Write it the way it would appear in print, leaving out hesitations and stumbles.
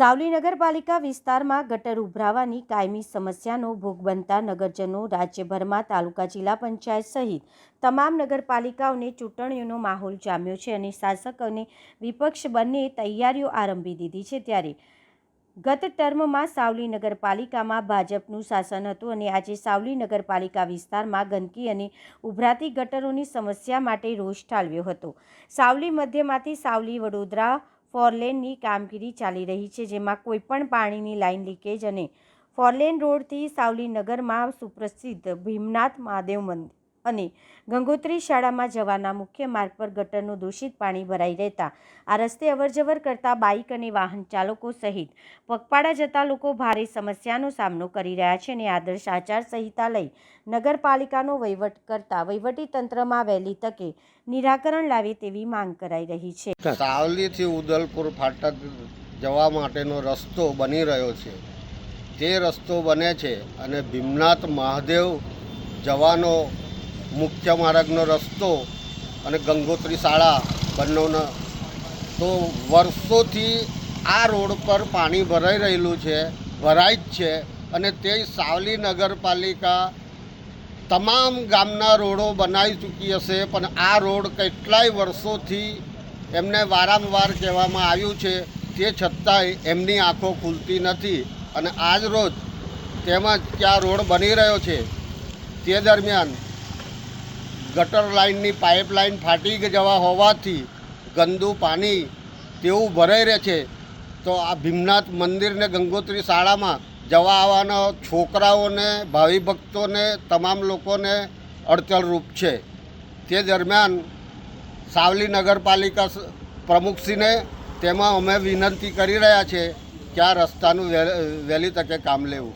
સાવલી નગરપાલિકા વિસ્તારમાં ગટર ઉભરાવાની કાયમી સમસ્યાનો ભોગ બનતા નગરજનો રાજ્યભરમાં તાલુકા જિલ્લા પંચાયત સહિત તમામ નગરપાલિકાઓને ચૂંટણીઓનો માહોલ જામ્યો છે અને શાસક અને વિપક્ષ બંને તૈયારીઓ આરંભી દીધી છે। ત્યારે ગત ટર્મમાં સાવલી નગરપાલિકામાં ભાજપનું શાસન હતું અને આજે સાવલી નગરપાલિકા વિસ્તારમાં ગંદકી અને ઉભરાતી ગટરોની સમસ્યા માટે રોષ ઠાલવ્યો હતો। સાવલી મધ્યમાંથી સાવલી વડોદરા ફોરલેનની કામગીરી ચાલી રહી છે, જેમાં કોઈપણ પાણીની લાઇન લીકેજ અને ફોરલેન રોડથી સાવલી નગરમાં સુપ્રસિદ્ધ ભીમનાથ મહાદેવ મંદિર અને ગંગોત્રી શાળામાં જવાના મુખ્ય માર્ગ પર ગટરનું દૂષિત પાણી ભરાઈ રહેતા આ રસ્તે અવરજવર કરતા બાઇક અને વાહન ચાલકો સહિત પગપાળા જતા લોકો ભારે સમસ્યાનો સામનો કરી રહ્યા છે અને આદર્શ આચાર સંહિતા લઈ નગરપાલિકાનો વહીવટ કરતા વહીવટી તંત્રમાં વહેલી તકે નિરાકરણ લાવે તેવી માંગ કરાઈ રહી છે। સાવલીથી ઉદલપુર ફાટક જવા માટેનો રસ્તો બની રહ્યો છે, તે રસ્તો બને છે અને ભીમનાથ મહાદેવ જવાનો મુખ્ય માર્ગનો રસ્તો અને ગંગોત્રી શાળા બંનેનો તો વર્ષોથી આ રોડ પર પાણી ભરાઈ રહેલું છે, ભરાય જ છે અને તે સાવલી નગરપાલિકા તમામ ગામના રોડો બનાવી ચૂકી હશે, પણ આ રોડ કેટલાય વર્ષોથી એમને વારંવાર કહેવામાં આવ્યું છે, તે છતાંય એમની આંખો ખુલતી નથી અને આજ રોજ તેમજ કે આ રોડ બની રહ્યો છે તે દરમિયાન ગટર લાઇનની પાઇપલાઇન ફાટી જવા હોવાથી ગંદુ પાણી તેવું ભરાઈ રહે છે। તો આ ભીમનાથ મંદિરને ગંગોત્રી શાળામાં જવા આવવાના છોકરાઓને, ભાવિ ભક્તોને, તમામ લોકોને અડચણરૂપ છે। તે દરમિયાન સાવલી નગરપાલિકા પ્રમુખશ્રીને તેમાં અમે વિનંતી કરી રહ્યા છે કે આ રસ્તાનું વહેલી તકે કામ લેવું।